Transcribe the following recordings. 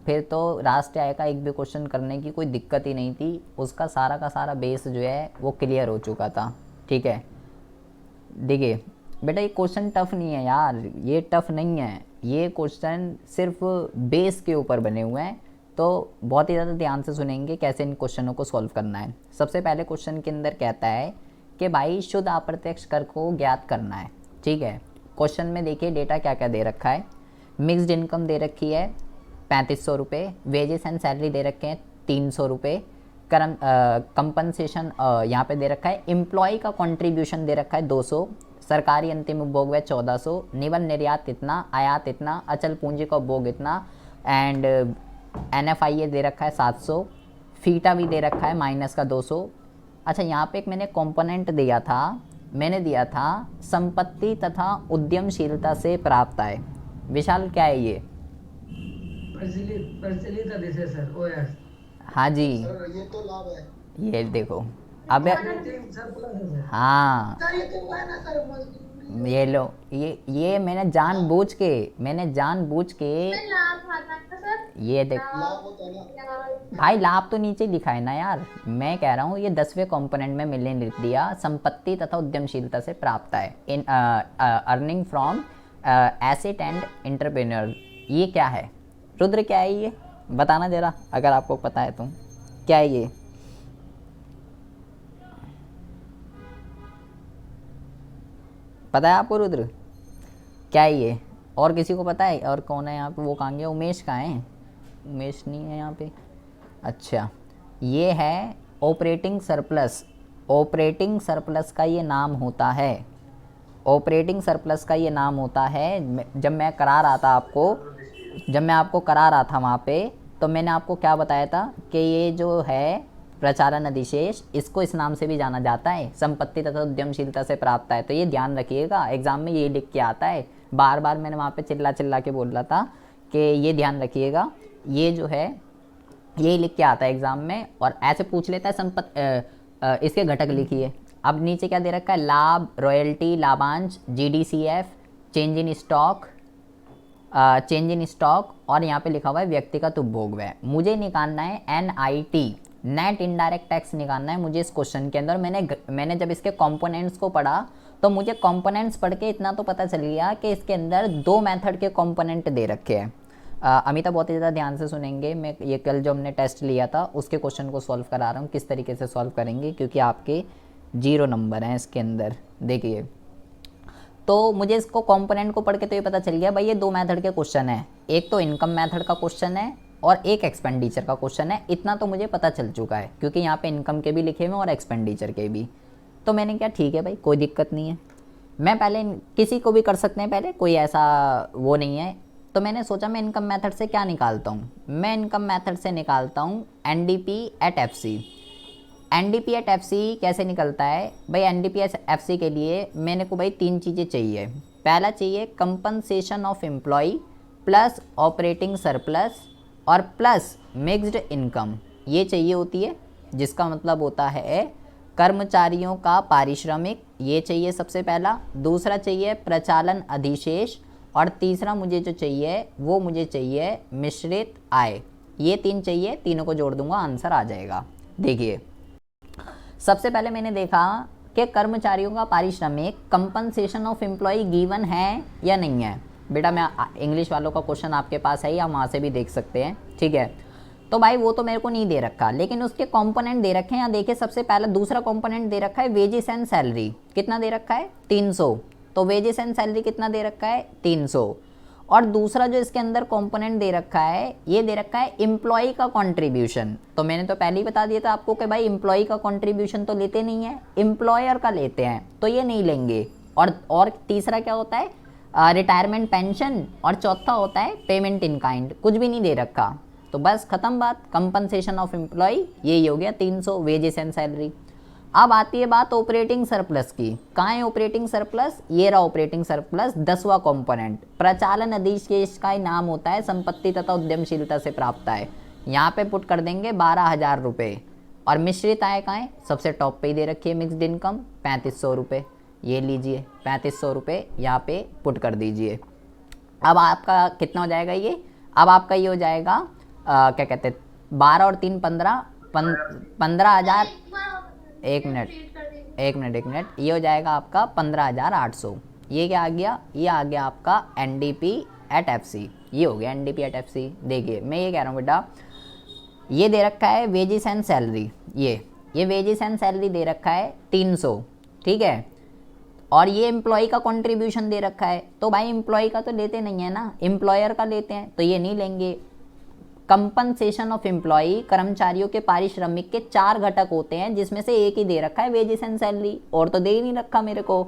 फिर तो राष्ट्रीय आय का एक भी क्वेश्चन करने की कोई दिक्कत ही नहीं थी, उसका सारा का सारा बेस जो है वो क्लियर हो चुका था। ठीक है, देखिए बेटा ये क्वेश्चन टफ नहीं है यार, ये टफ नहीं है, ये क्वेश्चन सिर्फ बेस के ऊपर बने हुए हैं। तो बहुत ही ज़्यादा ध्यान से सुनेंगे कैसे इन क्वेश्चनों को सॉल्व करना है। सबसे पहले क्वेश्चन के अंदर कहता है कि भाई शुद्ध अप्रत्यक्ष कर को ज्ञात करना है। ठीक है, क्वेश्चन में देखिए डेटा क्या क्या दे रखा है। मिक्स्ड इनकम दे रखी है 3500 रुपये, वेजेस एंड सैलरी दे रखे हैं 300 रुपये, कंपनसेशन यहाँ पे दे रखा है, एम्प्लॉय का कंट्रीब्यूशन दे रखा है 200, सरकारी अंतिम उपभोग है 1400, निवन निर्यात इतना, आयात इतना, अचल पूंजी का उपभोग इतना, एंड NFIA दे रखा है 700, फीटा भी दे रखा है माइनस का 200। अच्छा यहाँ पे एक मैंने कंपोनेंट दिया था, मैंने दिया था संपत्ति तथा उद्यमशीलता से प्राप्त आय। विशाल क्या है ये? प्रचलित आदेश है सर, ओएस। हाँ जी, सर ये तो लाभ है। ये देखो अब। ऑपरेटिंग सरप्लस है सर। हाँ सर ये तो है ना सर, मजबूरी ये लो, ये मैंने जानबूझ के लाभ आता है सर। ये देख लाभ होता है ना। भाई, लाभ तो नीचे लिखा है ना यार, मैं कह रहा हूँ ये 10वें कंपोनेंट में मैंने लिख दिया संपत्ति तथा उद्यमशीलता से प्राप्त है in earning from asset and entrepreneur. ये क्या है रुद्र, क्या है ये बताना जरा, अगर आपको पता है तो। क्या है ये? पता है आपको रुद्र क्या है ये? और किसी को पता है? और कौन है यहाँ पे? वो कहाँ गया? उमेश कहाँ है? उमेश नहीं है यहाँ पे। अच्छा, ये है ऑपरेटिंग सरप्लस। ऑपरेटिंग सरप्लस का ये नाम होता है, ऑपरेटिंग सरप्लस का ये नाम होता है। जब मैं करा रहा था आपको, जब मैं आपको करा रहा था वहाँ पे, तो मैंने आपको क्या बताया था कि ये जो है प्रचालन अधिशेष, इसको इस नाम से भी जाना जाता है, संपत्ति तथा उद्यमशीलता से प्राप्त है। तो ये ध्यान रखिएगा, एग्जाम में ये लिख के आता है। बार बार मैंने वहाँ पे चिल्ला चिल्ला के बोल रहा था कि ये ध्यान रखिएगा, ये जो है ये लिख के आता है एग्जाम में, और ऐसे पूछ लेता है इसके घटक लिखिए। अब नीचे क्या दे रखा है? लाभ, रॉयल्टी, लाभांश, GDCF, change in stock, change in stock, और यहाँ पे लिखा हुआ है व्यक्तिगत उपभोग व्यय। मुझे निकालना है NIT, नेट इनडायरेक्ट टैक्स निकालना है मुझे इस क्वेश्चन के अंदर। मैंने जब इसके कंपोनेंट्स को पढ़ा तो मुझे कंपोनेंट्स पढ़ के इतना तो पता चल गया कि इसके अंदर 2 मेथड के कंपोनेंट दे रखे हैं। अमिता बहुत ही ज़्यादा ध्यान से सुनेंगे, मैं ये कल जो हमने टेस्ट लिया था उसके क्वेश्चन को सॉल्व करा रहा हूँ, किस तरीके से सॉल्व करेंगे, क्योंकि आपके 0 नंबर हैं इसके अंदर। देखिए, तो मुझे इसको कंपोनेंट को पढ़ के तो ये पता चल गया भाई ये 2 मेथड के क्वेश्चन है, एक तो इनकम मेथड का क्वेश्चन है और एक एक्सपेंडिचर का क्वेश्चन है। इतना तो मुझे पता चल चुका है, क्योंकि यहाँ पे इनकम के भी लिखे हुए और एक्सपेंडिचर के भी। तो मैंने क्या, ठीक है भाई कोई दिक्कत नहीं है, मैं पहले किसी को भी कर सकते हैं पहले, कोई ऐसा वो नहीं है। तो मैंने सोचा मैं इनकम मेथड से क्या निकालता हूँ, मैं इनकम मेथड से निकालता हूँ NDP@FC। NDP@FC कैसे निकलता है भाई? NDP@FC के लिए मैंने को भाई 3 चीज़ें चाहिए। पहला चाहिए compensation of employ plus operating surplus और प्लस मिक्स्ड इनकम, ये चाहिए होती है, जिसका मतलब होता है कर्मचारियों का पारिश्रमिक, ये चाहिए सबसे पहला। दूसरा चाहिए प्रचालन अधिशेष, और तीसरा मुझे जो चाहिए वो मुझे चाहिए मिश्रित आय। ये 3 चाहिए, तीनों को जोड़ दूंगा आंसर आ जाएगा। देखिए, सबसे पहले मैंने देखा कि कर्मचारियों का पारिश्रमिक कंपनसेशन ऑफ एम्प्लॉय गिवन है या नहीं है। बेटा मैं इंग्लिश वालों का क्वेश्चन आपके पास है, या वहाँ से भी देख सकते हैं, ठीक है। तो भाई वो तो मेरे को नहीं दे रखा, लेकिन उसके कंपोनेंट दे रखे हैं। यहाँ देखिए, सबसे पहला दूसरा कंपोनेंट दे रखा है वेजेस एंड सैलरी, कितना दे रखा है? 300। तो वेजेस एंड सैलरी कितना दे रखा है? 300। और दूसरा जो इसके अंदर कंपोनेंट दे रखा है, ये दे रखा है एम्प्लॉय का कंट्रीब्यूशन। तो मैंने तो पहले ही बता दिया था आपको कि भाई एम्प्लॉय का कंट्रीब्यूशन तो लेते नहीं है, एम्प्लॉयर का लेते हैं, तो ये नहीं लेंगे। और तीसरा क्या होता है? रिटायरमेंट पेंशन, और चौथा होता है पेमेंट इन काइंड। कुछ भी नहीं दे रखा, तो बस खत्म बात। कंपनसेशन ऑफ एम्प्लॉय यही हो गया 300, वेजेस एंड सैलरी। अब आती है बात ऑपरेटिंग सरप्लस की। कहाँ है ऑपरेटिंग सरप्लस? ये रहा ऑपरेटिंग सरप्लस, 10वां कंपोनेंट। प्रचालन अधिशेष का ही नाम होता है संपत्ति तथा उद्यमशीलता से प्राप्त आय। यहाँ पे पुट कर देंगे 12,000 रुपये। और मिश्रित आय कहाँ है? सबसे टॉप पे ही दे रखी है मिक्स्ड इनकम 3500 रुपये। ये लीजिए 3500 रुपये यहाँ पे पुट कर दीजिए। अब आपका कितना हो जाएगा ये? अब आपका ये हो जाएगा क्या कहते हैं, 12 और 3 15, 15,000। एक मिनट एक मिनट, ये हो जाएगा आपका 15,800। ये क्या आ गया, ये आ गया आपका NDP एट FC। ये हो गया NDP एट FC। देखिए मैं ये कह रहा हूँ बेटा, ये दे रखा है वेजेस एंड सैलरी, ये वेजेस एंड सैलरी दे रखा है 300, ठीक है। और ये एम्प्लॉय का कंट्रीब्यूशन दे रखा है, तो भाई एम्प्लॉय का तो लेते नहीं है ना, एम्प्लॉयर का लेते हैं, तो ये नहीं लेंगे। कंपनसेशन ऑफ एम्प्लॉय, कर्मचारियों के पारिश्रमिक के 4 घटक होते हैं, जिसमें से एक ही दे रखा है वेजेस एंड सैलरी, और तो दे ही नहीं रखा मेरे को।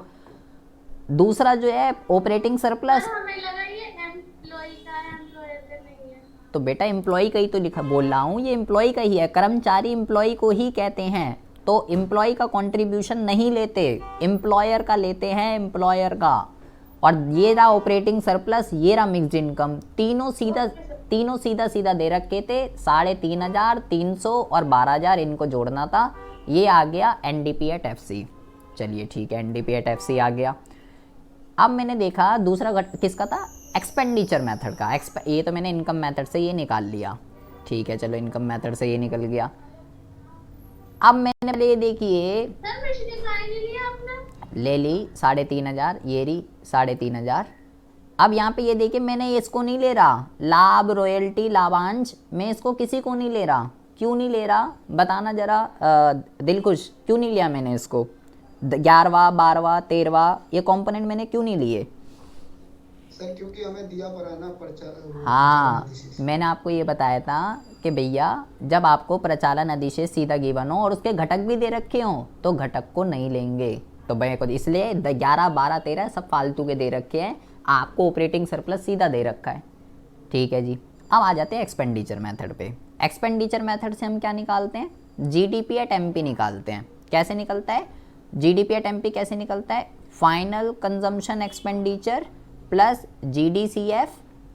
दूसरा जो है ऑपरेटिंग सरप्लस, हमें लगा ये एम्प्लॉय का है, एम्प्लॉयर का नहीं है। तो बेटा एम्प्लॉय का ही तो लिखा बोल रहा हूँ, ये एम्प्लॉय का ही है, कर्मचारी एम्प्लॉय को ही कहते हैं। तो एम्प्लॉय का कंट्रीब्यूशन नहीं लेते, एम्प्लॉयर का लेते हैं, एम्प्लॉयर का। और ये रहा ऑपरेटिंग सरप्लस, ये रहा मिक्स्ड इनकम, तीनों सीधा दे रखे थे। 3,500, 300 और 12,000 इनको जोड़ना था। ये आ गया NDP एट FC। चलिए ठीक है, NDP एट FC आ गया। अब मैंने देखा दूसरा किसका था, एक्सपेंडिचर मेथड का। ये तो मैंने इनकम मेथड से ये निकाल लिया, ठीक है, चलो इनकम मेथड से ये निकल गया। अब मैंने ये देखिए सर मैं दिखाई नहीं लिया आपने। ले ली 3,500, ये रही 3,500। अब यहाँ पे ये देखिए मैंने इसको नहीं ले रहा, लाभ, रॉयल्टी, लाभांश, मैं इसको किसी को नहीं ले रहा। क्यों नहीं ले रहा बताना जरा, दिलखुश, क्यों नहीं लिया मैंने इसको? 11वां, 12वां, 13वां ये कंपोनेंट मैंने क्यों नहीं लिए? सर क्योंकि हमें दिया पड़ा है ना प्रचार। हाँ, मैंने आपको ये बताया था कि भैया जब आपको प्रचालन अधिशेष सीधा गिवन हो और उसके घटक भी दे रखे हों तो घटक को नहीं लेंगे। तो भैया को इसलिए 11, 12, 13 सब फालतू के दे रखे हैं, आपको ऑपरेटिंग सरप्लस सीधा दे रखा है, ठीक है जी। अब आ जाते हैं एक्सपेंडिचर मेथड पे। एक्सपेंडिचर मेथड से हम क्या निकालते हैं, GDP एट MP निकालते हैं। कैसे निकलता है GDP एट MP, कैसे निकलता है, final consumption expenditure plus GDCF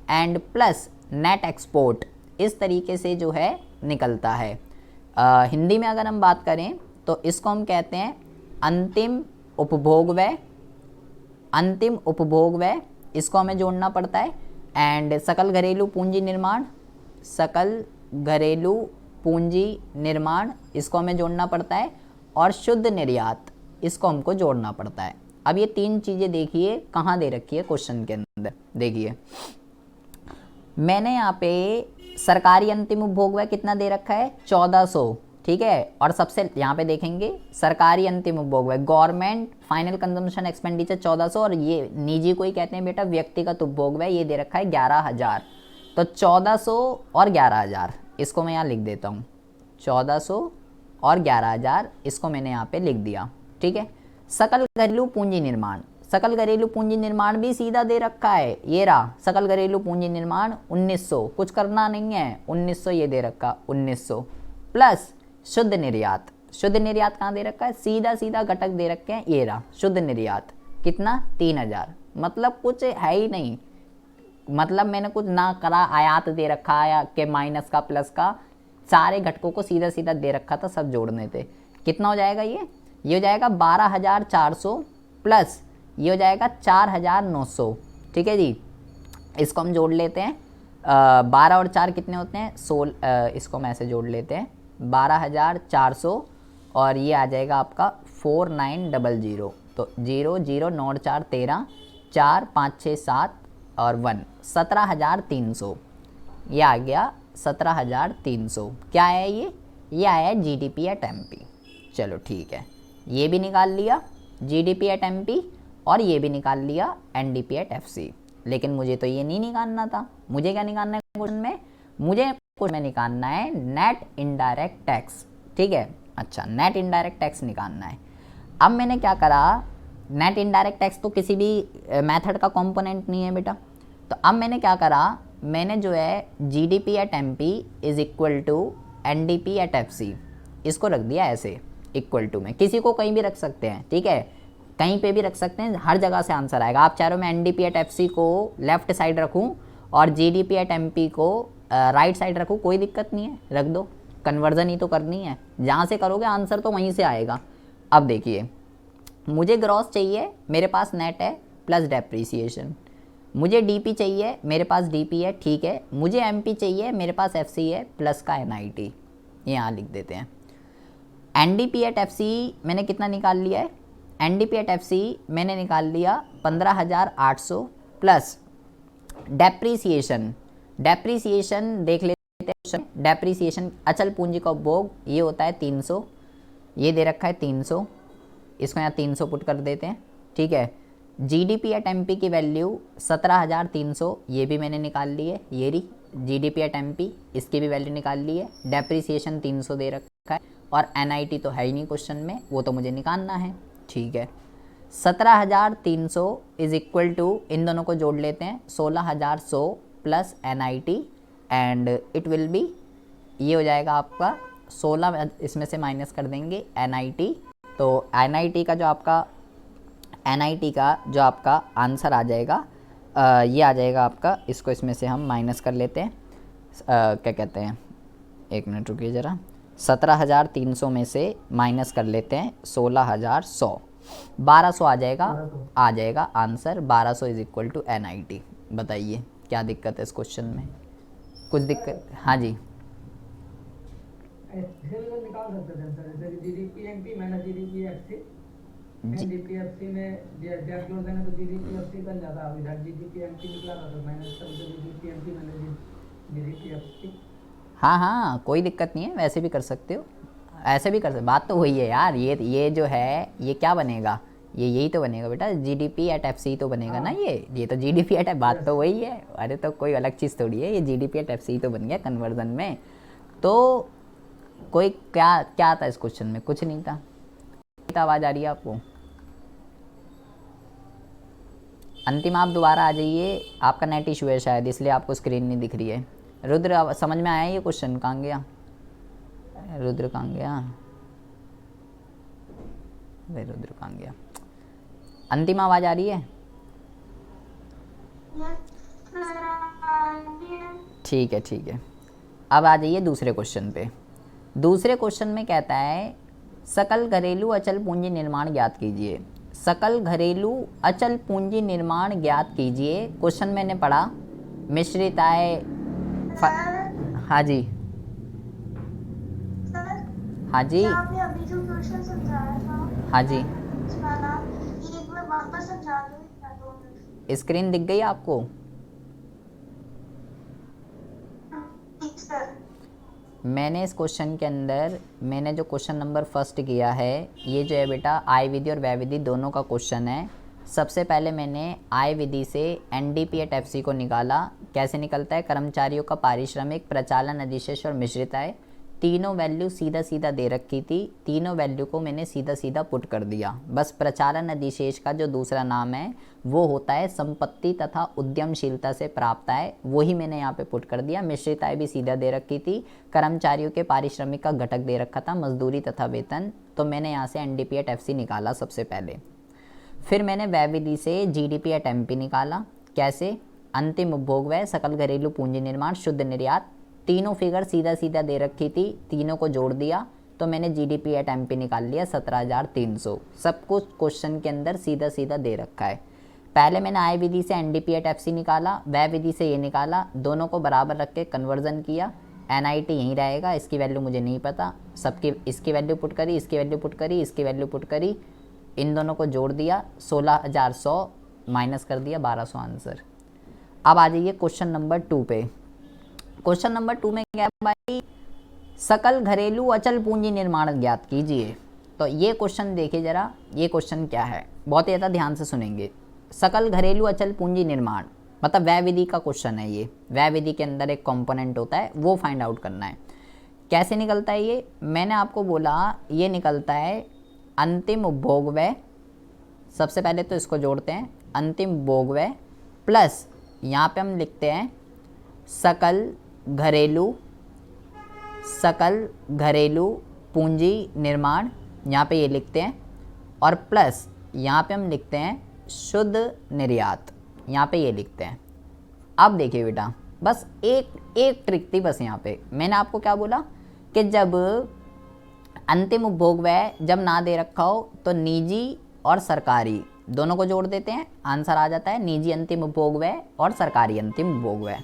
and plus net export, इस तरीके से जो है निकलता है। हिंदी में अगर हम बात करें तो इसको हम कहते हैं अंतिम उपभोग व्यय। अंतिम उपभोग व्यय इसको हमें जोड़ना पड़ता है। एंड सकल घरेलू पूंजी निर्माण, सकल घरेलू पूंजी निर्माण इसको हमें जोड़ना पड़ता है। और शुद्ध निर्यात इसको हमको जोड़ना पड़ता है। अब ये 3 चीज़ें देखिए कहाँ दे रखी है क्वेश्चन के अंदर। देखिए मैंने यहाँ पे सरकारी अंतिम उपभोग व्यय कितना दे रखा है, 1400, ठीक है। और सबसे यहाँ पे देखेंगे सरकारी अंतिम उपभोग व्यय, गवर्नमेंट फाइनल कंजम्पशन एक्सपेंडिचर 1400, और ये निजी को ही कहते हैं बेटा व्यक्तिगत उपभोग व्यय, ये दे रखा है 11,000। तो 1400 और 11,000 इसको मैं यहाँ लिख देता हूँ, 1400 और 11,000 इसको मैंने यहाँ पे लिख दिया, ठीक है। सकल घरेलू पूंजी निर्माण, सकल घरेलू पूंजी निर्माण भी सीधा दे रखा है, ये रहा सकल घरेलू पूंजी निर्माण 1900, कुछ करना नहीं है, 1900 ये दे रखा, 1900 प्लस शुद्ध निर्यात। शुद्ध निर्यात कहाँ दे रखा है, सीधा घटक दे रखे हैं, ये रहा शुद्ध निर्यात कितना, 3,000। मतलब कुछ है ही नहीं, मतलब मैंने कुछ ना करा, आयात दे रखा है कि माइनस का प्लस का, सारे घटकों को सीधा दे रखा था, सब जोड़ने थे। कितना हो जाएगा ये हो जाएगा 12,400 प्लस ये हो जाएगा 4,900, ठीक है जी। इसको हम जोड़ लेते हैं, 12 और 4 कितने होते हैं, 16, इसको हम ऐसे जोड़ लेते हैं 12,400 और ये आ जाएगा आपका 4900। तो 0 0 9 4 13 4 5 6 7 और 1 17,300, ये आ गया 17,300। क्या है ये आया है GDP एट MP। चलो ठीक है, ये भी निकाल लिया GDP एट MP और ये भी निकाल लिया NDP एट FC। लेकिन मुझे तो ये नहीं निकालना था, मुझे क्या निकालना है क्वेश्चन में, मुझे क्वेश्चन में निकालना है नेट इनडायरेक्ट टैक्स, ठीक है। अच्छा, नेट इनडायरेक्ट टैक्स निकालना है। अब मैंने क्या करा, नेट इनडायरेक्ट टैक्स तो किसी भी मेथड का कंपोनेंट नहीं है बेटा, तो अब मैंने क्या करा, मैंने जो है GDP at MP is equal to NDP at FC इसको रख दिया ऐसे इक्वल टू में। किसी को कहीं भी रख सकते हैं, ठीक है, कहीं पे भी रख सकते हैं, हर जगह से आंसर आएगा। आप चारों में NDP एट FC को लेफ्ट साइड रखूं और GDP एट MP को राइट साइड रखूं, कोई दिक्कत नहीं है, रख दो, कन्वर्जन ही तो करनी है, जहाँ से करोगे आंसर तो वहीं से आएगा। अब देखिए मुझे ग्रॉस चाहिए, मेरे पास नेट है प्लस डेप्रीसिएशन, मुझे डीपी चाहिए, मेरे पास डीपी है, ठीक है। मुझे एमपी चाहिए, मेरे पास एफसी है प्लस का एनआईटी, यहाँ लिख देते हैं। एनडीपी एट एफसी मैंने कितना निकाल लिया है, एनडीपी एट एफसी मैंने निकाल लिया 15,800 प्लस डेप्रीसिएशन। डेप्रीसिएशन देख लेते हैं, डेप्रीसिएशन अचल पूंजी का उपभोग ये होता है 300, ये दे रखा है 300, इसको यहाँ 300 पुट कर देते हैं, ठीक है। जीडीपी एट एमपी की वैल्यू 17,300, ये भी मैंने निकाल ली है, ये रही जीडीपी एट एमपी, इसकी भी वैल्यू निकाल ली है। डेप्रीसिएशन 300 दे रखा है और एनआईटी तो है ही नहीं क्वेश्चन में, वो तो मुझे निकालना है, ठीक है। 17,300 इज इक्वल टू, इन दोनों को जोड़ लेते हैं, 16,100 plus NIT and it will be, ये हो जाएगा आपका 16, इसमें से माइनस कर देंगे एनआईटी, तो एनआईटी का जो आपका आंसर आ जाएगा ये आ जाएगा आपका, इसको इसमें से हम माइनस कर लेते हैं, क्या कहते हैं, एक मिनट रुकिए ज़रा, 17,300 में से माइनस कर लेते हैं 16,100, 1200 आ जाएगा answer, 1200 is equal to NIT. बताइए क्या दिक्कत है इस क्वेश्चन में, कुछ दिक्कत? हाँ जी, ऐसे भी तो निकाल सकते थे सर, जैसे GDP MP minus GDP FC, GDP FC में जब जोड़ देंगे तो जीडीपी एफसी बन जाता है, इधर जीडीपी एमपी निकला था तो माइनस कर दो GDP MP minus GDP FC. हाँ हाँ कोई दिक्कत नहीं है, वैसे भी कर सकते हो, ऐसे भी कर सकते, बात तो वही है यार, ये जो है ये क्या बनेगा, ये यही तो बनेगा बेटा, जीडीपी एट एफसी तो बनेगा ना, ये तो जीडीपी एट, बात तो वही है, अरे तो कोई अलग चीज़ थोड़ी है, ये जीडीपी एट एफसी तो बन गया कन्वर्जन में। तो कोई क्या था इस क्वेश्चन में, कुछ नहीं था। आवाज़ आ रही है आपको? अंतिम आप दोबारा आ जाइए, आपका नेट इशू है शायद, इसलिए आपको स्क्रीन नहीं दिख रही है। रुद्र समझ में आया ये क्वेश्चन? कहाँ गया रुद्र, कहाँ गया भाई, रुद्र कहाँ गया? अंतिम आवाज़ आ रही है? ठीक है, अब आ जाइए दूसरे क्वेश्चन पे। दूसरे क्वेश्चन में कहता है सकल घरेलू अचल पूंजी निर्माण ज्ञात कीजिए। सकल घरेलू अचल पूंजी निर्माण ज्ञात कीजिए, क्वेश्चन मैंने पढ़ा, मिश्रित आय, हाँ जी हाँ जी आपने अभी जो क्वेश्चन समझाया था, हाँ जी, वाला, ये एक बार वापस समझा दो। स्क्रीन दिख गई आपको? ठीक सर। मैंने इस क्वेश्चन के अंदर, मैंने जो क्वेश्चन नंबर फर्स्ट किया है, ये जो है बेटा आय विधि और व्यय विधि दोनों का क्वेश्चन है। सबसे पहले मैंने आय विधि से एनडीपी एट एफसी को निकाला। कैसे निकलता है? कर्मचारियों का पारिश्रमिक, प्रचालन अधिशेष और मिश्रित आय, तीनों वैल्यू सीधा सीधा दे रखी थी, तीनों वैल्यू को मैंने सीधा सीधा पुट कर दिया। बस प्रचालन अधिशेष का जो दूसरा नाम है वो होता है संपत्ति तथा उद्यमशीलता से प्राप्त आय, वही मैंने यहाँ पे पुट कर दिया। मिश्रित आय भी सीधा दे रखी थी। कर्मचारियों के पारिश्रमिक का घटक दे रखा था, मजदूरी तथा वेतन, तो मैंने यहाँ से एनडीपी एट एफसी निकाला सबसे पहले। फिर मैंने व्यय विधि से जीडीपी एट एमपी निकाला। कैसे? अंतिम उपभोग व्यय, सकल घरेलू पूंजी निर्माण, शुद्ध निर्यात, तीनों फिगर सीधा सीधा दे रखी थी, तीनों को जोड़ दिया तो मैंने जीडीपी एट एमपी निकाल लिया 17,300। सब कुछ क्वेश्चन के अंदर सीधा सीधा दे रखा है। पहले मैंने आय विधि से एनडीपी एट एफसी निकाला, व्यय विधि से ये निकाला, दोनों को बराबर रख के कन्वर्जन किया। एनआईटी यहीं रहेगा, इसकी वैल्यू मुझे नहीं पता, सबकी इसकी वैल्यू पुट करी, इसकी वैल्यू पुट करी, इसकी वैल्यू पुट करी, इन दोनों को जोड़ दिया, 16,100 माइनस कर दिया 1,200 आंसर। अब आ जाइए क्वेश्चन नंबर 2 पे। क्वेश्चन नंबर 2 में क्या है भाई? सकल घरेलू अचल पूंजी निर्माण ज्ञात कीजिए। तो ये क्वेश्चन देखिए जरा, ये क्वेश्चन क्या है, बहुत ज़्यादा ध्यान से सुनेंगे। सकल घरेलू अचल पूंजी निर्माण मतलब व्यय विधि का क्वेश्चन है ये। व्यय विधि के अंदर एक कंपोनेंट होता है, वो फाइंड आउट करना है। कैसे निकलता है ये? मैंने आपको बोला ये निकलता है अंतिम उपभोग व्यय। सबसे पहले तो इसको जोड़ते हैं, अंतिम उपभोग व्यय प्लस यहाँ पे हम लिखते हैं सकल घरेलू पूंजी निर्माण, यहाँ पे ये लिखते हैं, और प्लस यहाँ पे हम लिखते हैं शुद्ध निर्यात, यहाँ पे ये लिखते हैं। अब देखिए बेटा, बस एक ट्रिक थी बस यहाँ पे। मैंने आपको क्या बोला कि जब अंतिम उपभोग व्यय जब ना दे रखा हो तो निजी और सरकारी दोनों को जोड़ देते हैं, आंसर आ जाता है निजी अंतिम उपभोग व्यय और सरकारी अंतिम उपभोग व्यय।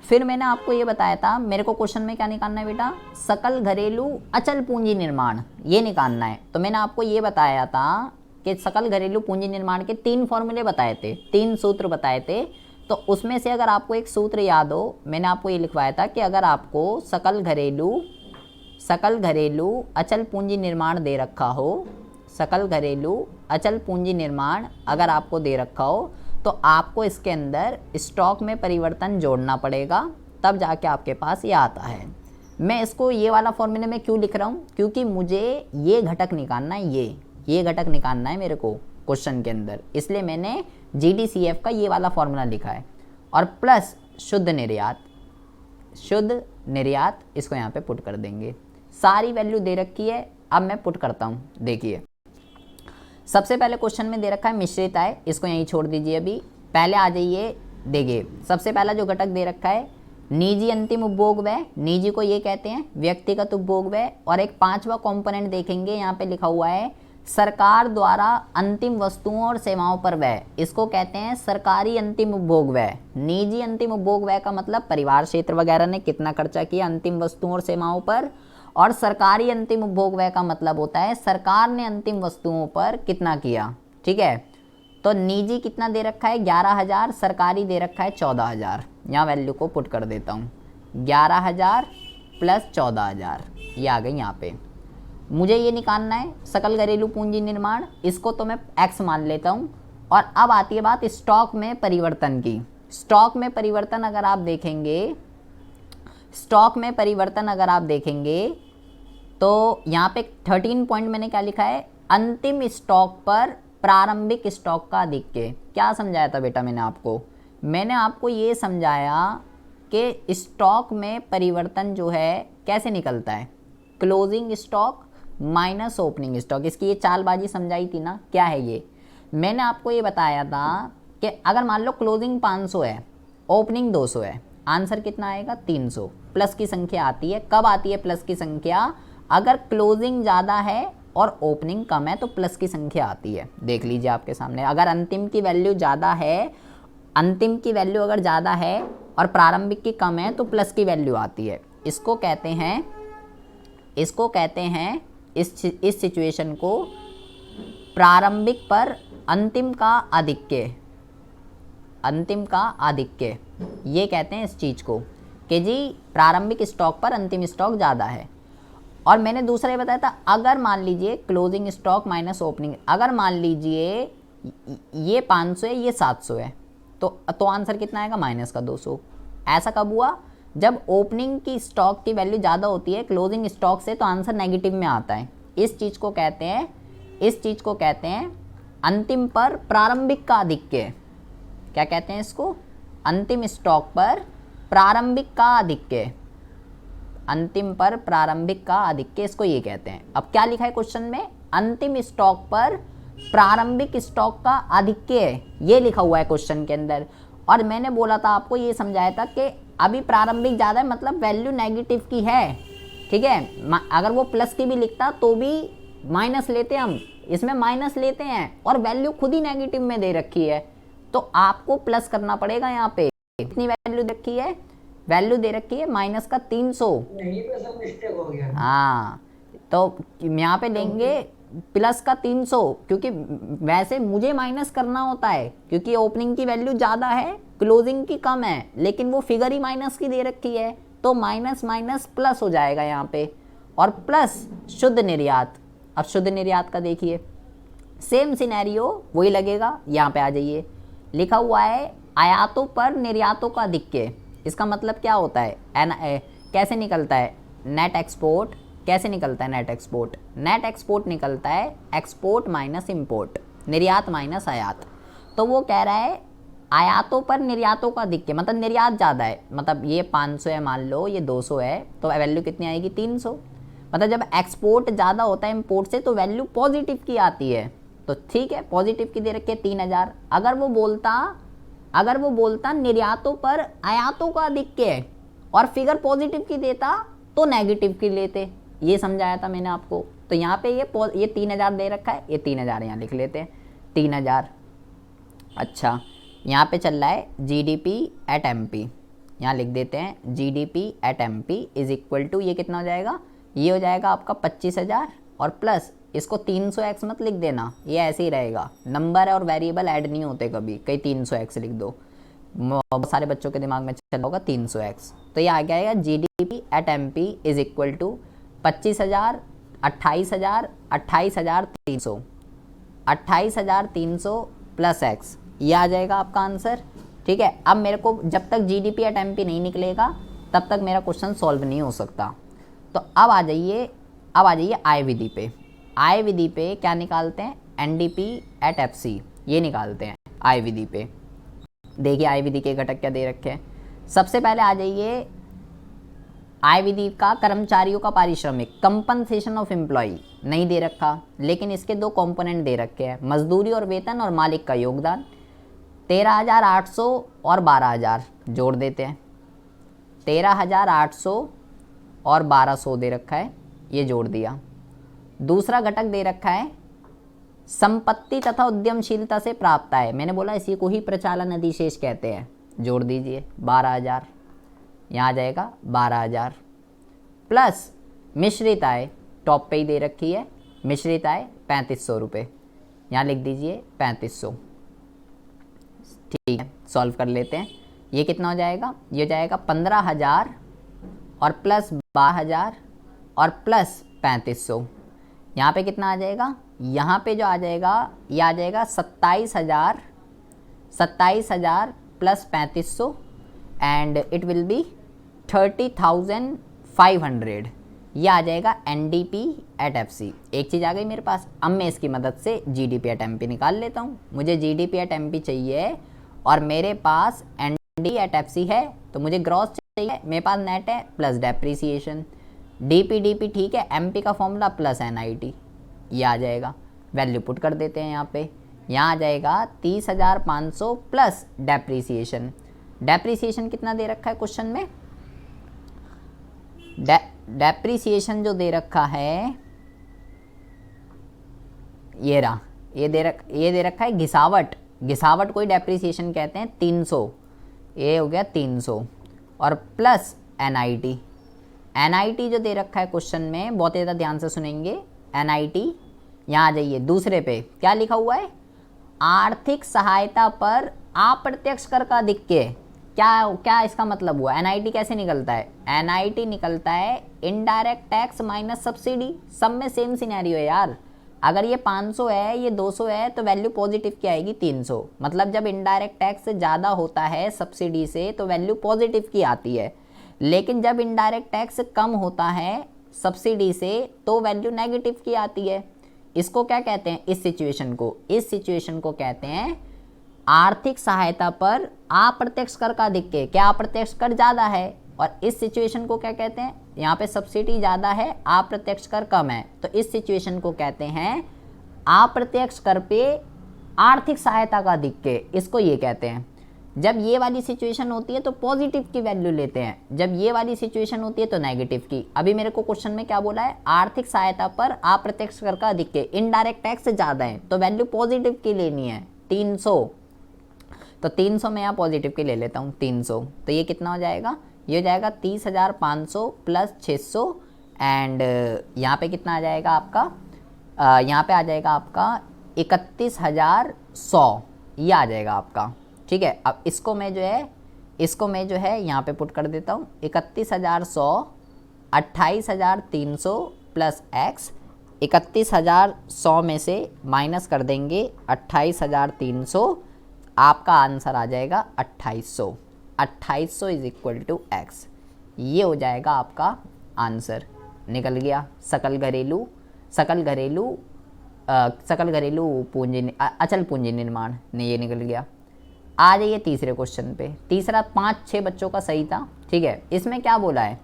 फिर मैंने आपको ये बताया था, मेरे को क्वेश्चन में क्या निकालना है बेटा, सकल घरेलू अचल पूंजी निर्माण, ये निकालना है। तो मैंने आपको ये बताया था कि सकल घरेलू पूंजी निर्माण के 3 फॉर्मूले बताए थे, 3 सूत्र बताए थे। तो उसमें से अगर आपको एक सूत्र याद हो, मैंने आपको ये लिखवाया था कि अगर आपको सकल घरेलू अचल पूंजी निर्माण दे रखा हो, सकल घरेलू अचल पूंजी निर्माण अगर आपको दे रखा हो, तो आपको इसके अंदर स्टॉक में परिवर्तन जोड़ना पड़ेगा, तब जाके आपके पास ये आता है। मैं इसको ये वाला फॉर्मूले में क्यों लिख रहा हूँ, क्योंकि मुझे ये घटक निकालना है, ये घटक निकालना है मेरे को क्वेश्चन के अंदर, इसलिए मैंने GDCF का ये वाला फॉर्मूला लिखा है। और प्लस शुद्ध निर्यात इसको यहाँ पे पुट कर देंगे। सारी वैल्यू दे रखी है, अब मैं पुट करता हूँ। देखिए सबसे पहले क्वेश्चन में दे रखा है मिश्रित आय, इसको यहीं छोड़ दीजिए अभी, पहले आ जाइए। देखिए सबसे पहला जो घटक दे रखा है निजी अंतिम उपभोग व्यय, निजी को ये कहते हैं व्यक्तिगत उपभोग व्यय। और एक 5वां कंपोनेंट देखेंगे, यहाँ पे लिखा हुआ है सरकार द्वारा अंतिम वस्तुओं और सेवाओं पर व्यय, इसको कहते हैं सरकारी अंतिम उपभोग व्यय। निजी अंतिम उपभोग व्यय का मतलब परिवार क्षेत्र वगैरह ने कितना खर्चा किया अंतिम वस्तुओं और सेवाओं पर, और सरकारी अंतिम उपभोग व्यय का मतलब होता है सरकार ने अंतिम वस्तुओं पर कितना किया। ठीक है, तो निजी कितना दे रखा है 11,000, सरकारी दे रखा है 14,000। यहाँ वैल्यू को पुट कर देता हूँ, 11,000 प्लस 14,000, ये आ गई यहाँ पे। मुझे ये निकालना है सकल घरेलू पूंजी निर्माण, इसको तो मैं x मान लेता हूँ। और अब आती है बात स्टॉक में परिवर्तन की। स्टॉक में परिवर्तन अगर आप देखेंगे, तो यहाँ पे 13 पॉइंट मैंने क्या लिखा है, अंतिम स्टॉक पर प्रारंभिक स्टॉक का आधिक्य। क्या समझाया था बेटा मैंने आपको ये समझाया कि स्टॉक में परिवर्तन जो है कैसे निकलता है, closing stock minus opening stock. इसकी ये चालबाजी समझाई थी ना, क्या है ये, मैंने आपको ये बताया था कि अगर मान लो क्लोजिंग 500 है, ओपनिंग 200 है, आंसर कितना आएगा 300। प्लस की संख्या आती है, कब आती है प्लस की संख्या, अगर क्लोजिंग ज़्यादा है और ओपनिंग कम है तो प्लस की संख्या आती है। देख लीजिए आपके सामने, अगर अंतिम की वैल्यू ज़्यादा है, अंतिम की वैल्यू अगर ज़्यादा है और प्रारंभिक की कम है तो प्लस की वैल्यू आती है। इसको कहते हैं इस सिचुएशन को प्रारंभिक पर अंतिम का आधिक्य, ये कहते हैं इस चीज़ को कि जी प्रारंभिक स्टॉक पर अंतिम स्टॉक ज़्यादा है। और मैंने दूसरा ये बताया था, अगर मान लीजिए क्लोजिंग स्टॉक माइनस ओपनिंग, अगर मान लीजिए ये 500 है ये 700 है, तो आंसर कितना आएगा माइनस का 200। ऐसा कब हुआ, जब ओपनिंग की स्टॉक की वैल्यू ज़्यादा होती है क्लोजिंग स्टॉक से, तो आंसर नेगेटिव में आता है। इस चीज़ को कहते हैं अंतिम पर प्रारंभिक का आधिक्य। क्या कहते हैं इसको, अंतिम स्टॉक पर प्रारंभिक का आधिक्य, अंतिम पर प्रारंभिक का आधिक्य, इसको ये कहते हैं। अब क्या लिखा है क्वेश्चन में, अंतिम स्टॉक पर प्रारंभिक स्टॉक का आधिक्य, ये लिखा हुआ है क्वेश्चन के अंदर। और मैंने बोला था आपको, ये समझाया था कि अभी प्रारंभिक ज़्यादा है मतलब वैल्यू नेगेटिव की है। ठीक है, अगर वो प्लस की भी लिखता तो भी माइनस लेते हम, इसमें माइनस लेते हैं और वैल्यू खुद ही नेगेटिव में दे रखी है, तो आपको प्लस करना पड़ेगा। यहाँ पे कितनी वैल्यू दे रखी है, वैल्यू दे रखी है माइनस का 300। यहीं पे सब मिस्टेक हो गया। हाँ, तो यहाँ पे लेंगे प्लस का 300, क्योंकि वैसे मुझे माइनस करना होता है क्योंकि ओपनिंग की वैल्यू ज़्यादा है क्लोजिंग की कम है, लेकिन वो फिगर ही माइनस की दे रखी है, तो माइनस माइनस प्लस हो जाएगा यहाँ पे। और प्लस शुद्ध निर्यात। अब शुद्ध निर्यात का देखिए सेम सिनेरियो वही लगेगा। यहाँ पे आ जाइए, लिखा हुआ है आयातों पर निर्यातों का आधिक्य। इसका मतलब क्या होता है, कैसे निकलता है नेट एक्सपोर्ट, कैसे निकलता है नेट एक्सपोर्ट, नेट एक्सपोर्ट निकलता है एक्सपोर्ट माइनस इंपोर्ट, निर्यात माइनस आयात। तो वो कह रहा है आयातों पर निर्यातों का आधिक्य, मतलब निर्यात ज़्यादा है, मतलब ये 500 है मान लो, ये 200 है, तो वैल्यू कितनी आएगी 300। मतलब जब एक्सपोर्ट ज़्यादा होता है इंपोर्ट से तो वैल्यू पॉजिटिव की आती है। तो ठीक है, पॉजिटिव की दे रखी है 3000। अगर वो बोलता निर्यातों पर आयातों का आधिक्य और फिगर पॉजिटिव की देता तो नेगेटिव की लेते, ये समझाया था मैंने आपको। तो यहाँ पे ये 3000 दे रखा है, ये 3000 यहाँ लिख लेते हैं। 3000। अच्छा, यहाँ पे चल रहा है GDP एट MP, यहाँ लिख देते हैं GDP at MP is equal to, ये कितना हो जाएगा, ये हो जाएगा आपका 25,000 और प्लस इसको 300x मत लिख देना, ये ऐसे ही रहेगा, नंबर और वेरिएबल ऐड नहीं होते कभी, कहीं 300x लिख दो, बहुत सारे बच्चों के दिमाग में चल होगा 300x। तो ये आ गया GDP at MP is equal to 25,000, 28,000, 28,300, 28,300 plus x, ये आ जाएगा आपका आंसर। ठीक है, अब मेरे को जब तक GDP एट MP नहीं निकलेगा तब तक मेरा क्वेश्चन सॉल्व नहीं हो सकता। तो अब आ जाइए आय विधि पे। आय विधि पे क्या निकालते हैं, NDP एट FC, ये निकालते हैं आय विधि पे। देखिए आय विधि के घटक क्या दे रखे हैं। सबसे पहले आ जाइए आय विधि का कर्मचारियों का पारिश्रमिक, कंपनसेशन ऑफ एम्प्लॉय नहीं दे रखा, लेकिन इसके दो कंपोनेंट दे रखे हैं, मजदूरी और वेतन और मालिक का योगदान। 13,800 और 12,000 जोड़ देते हैं, 13,800 और 1,200 दे रखा है, ये जोड़ दिया। दूसरा घटक दे रखा है संपत्ति तथा उद्यमशीलता से प्राप्त आय, मैंने बोला इसी को ही प्रचालन अधिशेष कहते हैं, जोड़ दीजिए 12,000, यहाँ आ जाएगा 12,000 प्लस मिश्रित आय, टॉप पे ही दे रखी है मिश्रित आय 3,500 रुपये, यहाँ लिख दीजिए 3,500। ठीक है, सॉल्व कर लेते हैं। ये कितना हो जाएगा, ये हो जाएगा 15,000 और प्लस 12,000 और प्लस 3,500। यहाँ पे कितना आ जाएगा, यहाँ पे जो आ जाएगा ये आ जाएगा 27,000 plus 3,500 and it will be 30,500, ये आ जाएगा NDP एट FC। एक चीज़ आ गई मेरे पास, अब मैं इसकी मदद से GDP एट MP निकाल लेता हूँ। मुझे GDP एट MP चाहिए और मेरे पास ND एट FC है, तो मुझे ग्रॉस चाहिए, मेरे पास नेट है प्लस डेप्रीसिएशन, DP ठीक है, MP का फॉर्मूला प्लस NIT, ये आ जाएगा। वैल्यू पुट कर देते हैं यहाँ पे, यहाँ आ जाएगा 30,500 प्लस डेप्रीसिएशन। डेप्रीसिएशन कितना दे रखा है क्वेश्चन में, डेप्रीसिएशन जो दे रखा है ये रहा, ये दे रखा है घिसावट, घिसावट को ही डेप्रीसिएशन कहते हैं 300, ये हो गया 300 और प्लस NIT। NIT जो दे रखा है क्वेश्चन में, बहुत ज़्यादा ध्यान से सुनेंगे, NIT यहाँ आ जाइए दूसरे पे क्या लिखा हुआ है, आर्थिक सहायता पर अप्रत्यक्ष कर का अधिक्य। क्या इसका मतलब हुआ, NIT कैसे निकलता है, NIT निकलता है इनडायरेक्ट टैक्स माइनस सब्सिडी, सब में सेम सिनेरियो है यार। अगर ये 500 है, ये 200 है, तो वैल्यू पॉजिटिव की आएगी 300, मतलब जब इनडायरेक्ट टैक्स से ज़्यादा होता है सब्सिडी से तो वैल्यू पॉजिटिव की आती है, लेकिन जब इनडायरेक्ट टैक्स कम होता है सब्सिडी से तो वैल्यू नेगेटिव की आती है। इसको क्या कहते हैं, इस सिचुएशन को कहते हैं आर्थिक सहायता पर अप्रत्यक्ष कर का अधिक्य। क्या अप्रत्यक्ष कर ज़्यादा है, और इस सिचुएशन को क्या कहते हैं, यहाँ पे सब्सिडी ज़्यादा है अप्रत्यक्ष कर कम है, तो इस सिचुएशन को कहते हैं अप्रत्यक्ष कर पे आर्थिक सहायता का अधिक्य, इसको ये कहते हैं। जब ये वाली सिचुएशन होती है तो पॉजिटिव की वैल्यू लेते हैं, जब ये वाली सिचुएशन होती है तो नेगेटिव की। अभी मेरे को क्वेश्चन में क्या बोला है, आर्थिक सहायता पर अप्रत्यक्ष कर का अधिक्य, इनडायरेक्ट टैक्स से ज़्यादा है, तो वैल्यू पॉजिटिव की लेनी है 300, तो 300 में यहाँ पॉजिटिव की ले लेता हूँ 300, तो ये कितना हो जाएगा, ये हो जाएगा 30,500 प्लस 600 एंड यहाँ पे कितना आ जाएगा आपका, यहाँ पे आ जाएगा आपका 31,100, ये आ जाएगा आपका। ठीक है, अब इसको मैं जो है यहाँ पे पुट कर देता हूँ, 31,100, 28,300 प्लस x, 31,100 में से माइनस कर देंगे 28,300, आपका आंसर आ जाएगा 2,800। 2,800 इज इक्वल टू x, ये हो जाएगा आपका आंसर। निकल गया सकल घरेलू पूंजी अचल पूंजी निर्माण ने, ये निकल गया। आ जाइए तीसरे क्वेश्चन पे। तीसरा 5-6 बच्चों का सही था। ठीक है, इसमें क्या बोला है,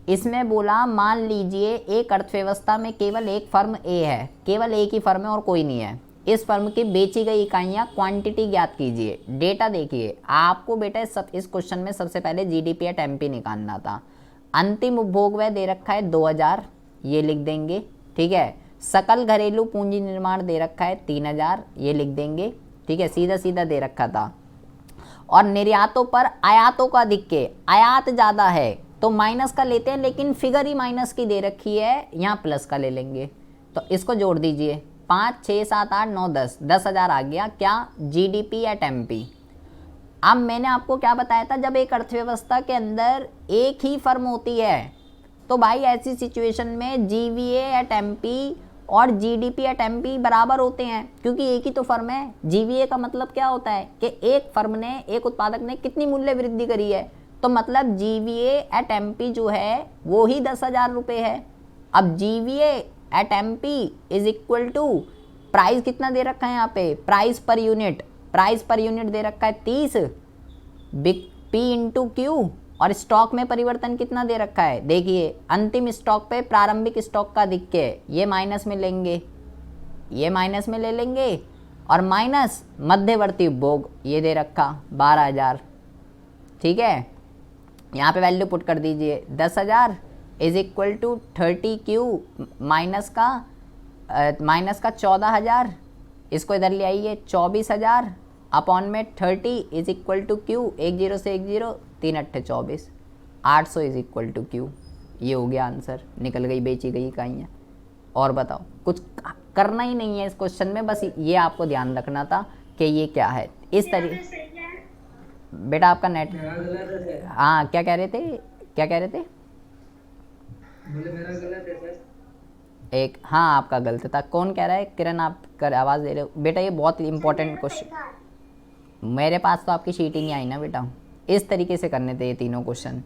इसमें बोला मान लीजिए एक अर्थव्यवस्था में केवल एक फर्म ए है, केवल एक ही फर्म है और कोई नहीं है। इस फर्म की बेची गई इकाइयाँ क्वांटिटी ज्ञात कीजिए। डेटा देखिए, आपको बेटा इस क्वेश्चन में सबसे पहले GDP एट MP निकालना था। अंतिम उपभोग व्यय दे रखा है 2,000, ये लिख देंगे। ठीक है, सकल घरेलू पूंजी निर्माण दे रखा है 3000, ये लिख देंगे, ठीक है, सीधा सीधा दे रखा था। और निर्यातों पर आयातों का अधिक के, आयात ज़्यादा है तो माइनस का लेते हैं, लेकिन फिगर ही माइनस की दे रखी है, यहाँ प्लस का ले लेंगे। तो इसको जोड़ दीजिए, 5 6 7 8 9 10, 10,000 आ गया क्या, जीडीपी एट एमपी। अब मैंने आपको क्या बताया था, जब एक अर्थव्यवस्था के अंदर एक ही फर्म होती है तो भाई ऐसी सिचुएशन में जीवीए एट एमपी और जीडीपी एट एमपी बराबर होते हैं, क्योंकि एक ही तो फर्म है। जीवीए का मतलब क्या होता है कि एक फर्म ने, एक उत्पादक ने कितनी मूल्य वृद्धि करी है, तो मतलब जीवीए एट एमपी जो है वो ही 10,000 रुपये है। अब GVA at MP is equal to price कितना दे रखा है यहाँ पे, price per unit, price per unit दे रखा है 30, बिग पी इंटू क्यू, और स्टॉक में परिवर्तन कितना दे रखा है, देखिए अंतिम स्टॉक पे प्रारंभिक स्टॉक का अधिक के, ये माइनस में लेंगे, ये माइनस में ले लेंगे, और माइनस मध्यवर्ती उपभोग ये दे रखा 12,000, ठीक है। यहाँ पे वैल्यू पुट कर दीजिए, 10,000 is equal to 30 Q minus का 14,000, इसको इधर ले आइए 24,000 अपॉन में 30 इज इक्वल टू क्यू, 10 से 10, 3 8 24, 800 इज इक्वल टू क्यू। ये हो गया आंसर, निकल गई बेची गई इकाइयाँ। और बताओ, कुछ करना ही नहीं है इस क्वेश्चन में, बस ये आपको ध्यान रखना था कि ये क्या है। इस तरीके सही है। बेटा आपका नेट, मेरा गलत है, हाँ क्या कह रहे थे, क्या कह रहे थे, बोले मेरा गलत है सर। एक, हाँ आपका गलत था। कौन कह रहा है, किरण आप कर आवाज़ दे रहे हो बेटा, ये बहुत इंपॉर्टेंट क्वेश्चन। मेरे पास तो आपकी शीट ही नहीं आई ना बेटा, इस तरीके से करने थे ये तीनों क्वेश्चन।